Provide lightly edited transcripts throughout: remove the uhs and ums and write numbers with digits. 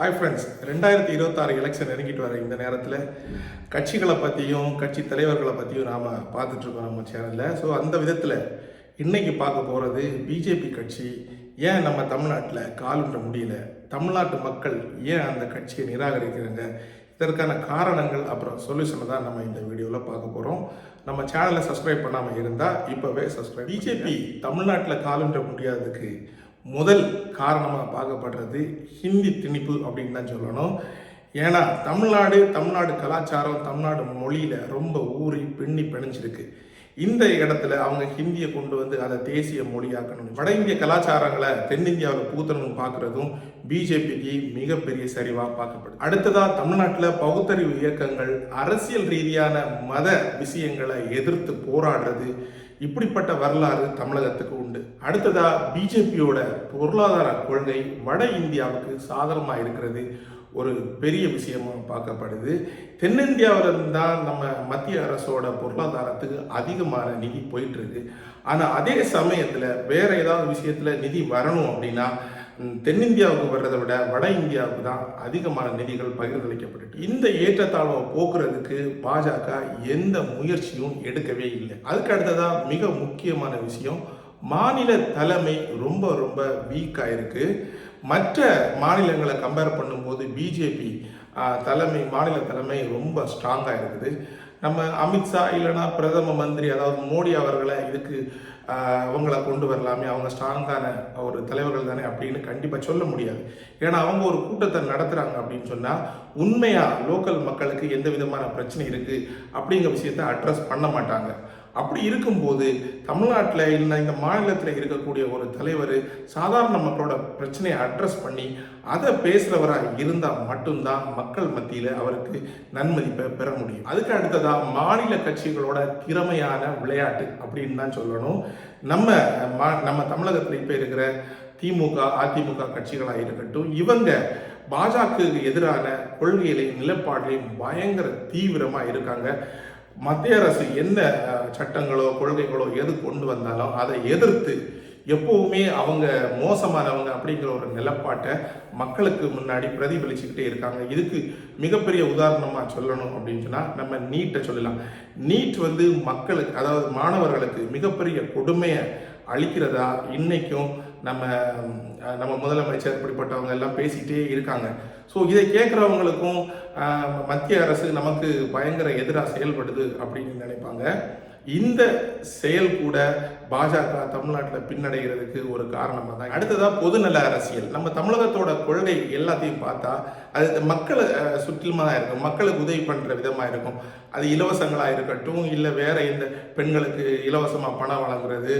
Hi friends, 2026 election நெருங்கிட்டு வர இந்த நேரத்தில் கட்சிகளை பற்றியும் கட்சி தலைவர்களை பற்றியும் நாம் பார்த்துட்ருக்கோம் நம்ம சேனலில். ஸோ அந்த விதத்தில் இன்றைக்கி பார்க்க போகிறது பிஜேபி கட்சி ஏன் நம்ம தமிழ்நாட்டில் காலுன்ற முடியல, தமிழ்நாட்டு மக்கள் ஏன் அந்த கட்சியை நிராகரிக்கிறாங்க, இதற்கான காரணங்கள் அப்புறம் சொல்யூஷனை தான் நம்ம இந்த வீடியோவில் பார்க்க போகிறோம். நம்ம சேனலை சப்ஸ்கிரைப் பண்ணாமல் இருந்தால் இப்போவே சப்ஸ்கிரைப். பிஜேபி தமிழ்நாட்டில் காலுன்ற முடியாததுக்கு முதல் காரணமாக பார்க்கப்படுறது ஹிந்தி திணிப்பு அப்படின்னு தான் சொல்லணும். ஏன்னா தமிழ்நாடு கலாச்சாரம், தமிழ்நாடு மொழியில் ரொம்ப ஊறி பின்னி பிணைஞ்சிருக்கு. இந்த இடத்துல அவங்க ஹிந்தியை கொண்டு வந்து அதை தேசிய மொழியாக்கணும், வட இந்திய கலாச்சாரங்களை தென்னிந்தியாவில் பூத்தணும்னு பார்க்குறதும் பிஜேபிக்கு மிகப்பெரிய சரிவாக பார்க்கப்படுது. அடுத்ததாக தமிழ்நாட்டில் பகுத்தறிவு இயக்கங்கள் அரசியல் ரீதியான மத விஷயங்களை எதிர்த்து போராடுறது, இப்படிப்பட்ட வரலாறு தமிழகத்துக்கு உண்டு. அடுத்ததா பிஜேபியோட பொருளாதார கொள்கை வட இந்தியாவுக்கு சாதகமாக இருக்கிறது ஒரு பெரிய விஷயமா பார்க்கப்படுது. தென்னிந்தியாவிலிருந்து தான் நம்ம மத்திய அரசோட பொருளாதாரத்துக்கு அதிகமான நிதி போயிட்டு இருக்கு. ஆனால் அதே சமயத்தில் வேற ஏதாவது விஷயத்துல நிதி வரணும் அப்படின்னா தென்னிந்தியாவுக்கு வர்றதை விட வட இந்தியாவுக்கு தான் அதிகமான நிதிகள் பகிர்ந்தளிக்கப்பட்டு, இந்த ஏற்றத்தாழ்வை போக்குறதுக்கு பாஜக எந்த முயற்சியும் எடுக்கவே இல்லை. அதுக்கு அடுத்ததான் மிக முக்கியமான விஷயம், மாநில தலைமை ரொம்ப ரொம்ப வீக்காக இருக்கு. மற்ற மாநிலங்களை கம்பேர் பண்ணும்போது பிஜேபி மாநில தலைமை ரொம்ப ஸ்ட்ராங்காக இருக்குது. நம்ம அமித்ஷா இல்லைன்னா பிரதம மந்திரி அதாவது மோடி அவர்களை இதுக்கு அவங்கள கொண்டு வரலாமே, அவங்க ஸ்ட்ராங்கான ஒரு தலைவர்கள் தானே அப்படின்னு கண்டிப்பாக சொல்ல முடியாது. ஏன்னா அவங்க ஒரு கூட்டத்தை நடத்துகிறாங்க அப்படின்னு சொன்னால் உண்மையாக லோக்கல் மக்களுக்கு எந்த விதமான பிரச்சனை இருக்குது அப்படிங்கிற விஷயத்தை அட்ரஸ் பண்ண மாட்டாங்க. அப்படி இருக்கும்போது தமிழ்நாட்டில் இல்லை இந்த மாநிலத்தில் இருக்கக்கூடிய ஒரு தலைவர் சாதாரண மக்களோட பிரச்சனையை அட்ரஸ் பண்ணி அதை பேசுகிறவராக இருந்தால் மட்டும்தான் மக்கள் மத்தியில் அவருக்கு நன்மதிப்பை பெற முடியும். அதுக்கு அடுத்ததாக மாநில கட்சிகளோட திறமையான விளையாட்டு அப்படின்னு தான் சொல்லணும். நம்ம தமிழகத்தில் இப்போ இருக்கிற திமுக அதிமுக கட்சிகளாக இருக்கட்டும், இவங்க பாஜகவுக்கு எதிரான கொள்கையிலையும் நிலப்பாட்டிலையும் பயங்கர தீவிரமாக இருக்காங்க. மத்திய அரசு என்ன சட்டங்களோ கொள்கைகளோ எது கொண்டு வந்தாலும் அதை எதிர்த்து எப்பவுமே அவங்க மோசமானவங்க அப்படிங்கிற ஒரு நிலப்பாட்டை மக்களுக்கு முன்னாடி பிரதிபலிச்சுக்கிட்டே இருக்காங்க. இதுக்கு மிகப்பெரிய உதாரணமாக சொல்லணும் அப்படின்னு சொன்னால் நம்ம நீட்டை சொல்லலாம். நீட் மக்களுக்கு அதாவது மாணவர்களுக்கு மிகப்பெரிய கொடுமையை அளிக்கிறதா இன்னைக்கும் நம்ம முதலமைச்சர் இப்படிப்பட்டவங்க எல்லாம் பேசிகிட்டே இருக்காங்க. ஸோ இதை கேட்குறவங்களுக்கும் மத்திய அரசு நமக்கு பயங்கர எதிராக செயல்படுது அப்படின்னு நினைப்பாங்க. இந்த செயல் கூட பாஜக தமிழ்நாட்டில் பின்னடைகிறதுக்கு ஒரு காரணமாக தான். அடுத்ததாக பொதுநல அரசியல். நம்ம தமிழகத்தோட கொள்கை எல்லாத்தையும் பார்த்தா அது மக்களை சுற்றிலுமாக தான் இருக்கும், மக்களுக்கு உதவி பண்ணுற விதமாக இருக்கும். அது இலவசங்களாக இருக்கட்டும், இல்லை வேற எந்த பெண்களுக்கு இலவசமாக பணம் வழங்குறது,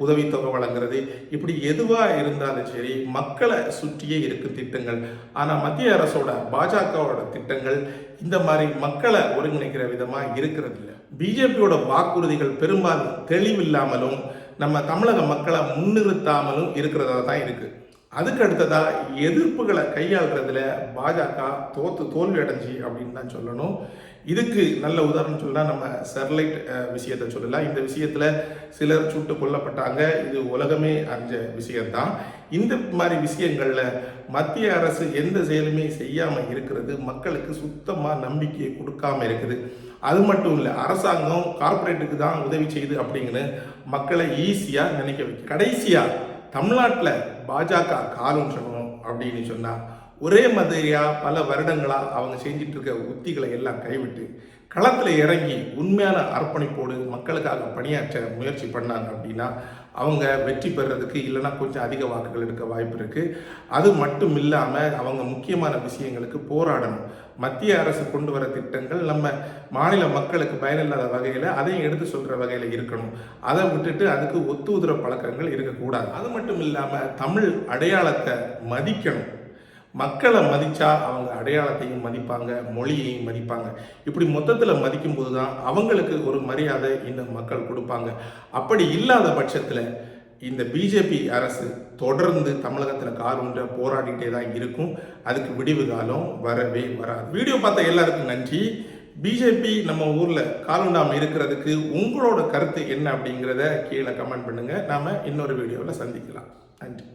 உதவித்தொகை வழங்குறது, இப்படி எதுவாக இருந்தாலும் சரி மக்களை சுற்றியே இருக்கும் திட்டங்கள். ஆனால் மத்திய அரசோட பாஜகவோட திட்டங்கள் இந்த மாதிரி மக்களை ஒருங்கிணைக்கிற விதமாக இருக்கிறது இல்லை. பிஜேபியோட வாக்குறுதிகள் பெரும்பாலும் தெளிவில்லாமலும் நம்ம தமிழக மக்களை முன்னிறுத்தாமலும் இருக்கிறதா தான் இருக்கு. அதுக்கு அடுத்ததா எதிர்ப்புகளை கையாளுறதுல பாஜக தோல்வி அடைஞ்சி அப்படின்னு தான் சொல்லணும். இதுக்கு நல்ல உதாரணம் சொல்லலாம், நம்ம ஸ்டெர்லைட் விஷயத்தை சொல்லலாம். இந்த விஷயத்துல சிலர் சுட்டு கொல்லப்பட்டாங்க, இது உலகமே அறிஞ்ச விஷயம்தான். இந்த மாதிரி விஷயங்கள்ல மத்திய அரசு எந்த செயலுமே செய்யாம இருக்கிறது மக்களுக்கு சுத்தமா நம்பிக்கையை கொடுக்காம இருக்குது. அது மட்டும் இல்லை, அரசாங்கம் கார்பரேட்டுக்கு தான் உதவி செய்யுது அப்படிங்கன்னு மக்களை ஈஸியா நினைக்க வைக்க. கடைசியா தமிழ்நாட்டில் பாஜக காலூன்றணும் அப்படின்னு சொன்னா ஒரே மாதிரியா பல வருடங்களா அவங்க செஞ்சிட்டு இருக்க உத்திகளை எல்லாம் கைவிட்டு களத்தில் இறங்கி உண்மையான அர்ப்பணிப்போடு மக்களுக்காக பணியாற்ற முயற்சி பண்ணாங்க அப்படின்னா அவங்க வெற்றி பெறதுக்கு இல்லைன்னா கொஞ்சம் அதிக வாக்குகள் எடுக்க வாய்ப்பு இருக்கு. அது மட்டும் இல்லாமல் அவங்க முக்கியமான விஷயங்களுக்கு போராடணும். மத்திய அரசு கொண்டு வர திட்டங்கள் நம்ம மாநில மக்களுக்கு பயனில்லாத வகையில் அதையும் எடுத்து சொல்கிற வகையில் இருக்கணும். அதை விட்டுட்டு அதுக்கு ஒத்துதுற பழக்கங்கள் இருக்கக்கூடாது. அது மட்டும் இல்லாமல் தமிழ் அடையாளத்தை மதிக்கணும். மக்களை மதிச்சா அவங்க அடையாளத்தையும் மதிப்பாங்க, மொழியையும் மதிப்பாங்க. இப்படி மொத்தத்தில் மதிக்கும் போது தான் அவங்களுக்கு ஒரு மரியாதை இந்த மக்கள் கொடுப்பாங்க. அப்படி இல்லாத பட்சத்தில் இந்த பிஜேபி அரசு தொடர்ந்து தமிழகத்தில் காலூன்ற போராடிட்டே தான் இருக்கும். அதுக்கு விடிவு காலம் வரவே வராது. வீடியோ பார்த்த எல்லாருக்கும் நன்றி. பிஜேபி நம்ம ஊரில் காலூண்டாமல் இருக்கிறதுக்கு உங்களோட கருத்து என்ன அப்படிங்கிறத கீழே கமெண்ட் பண்ணுங்கள். நாம் இன்னொரு வீடியோவில் சந்திக்கலாம். நன்றி.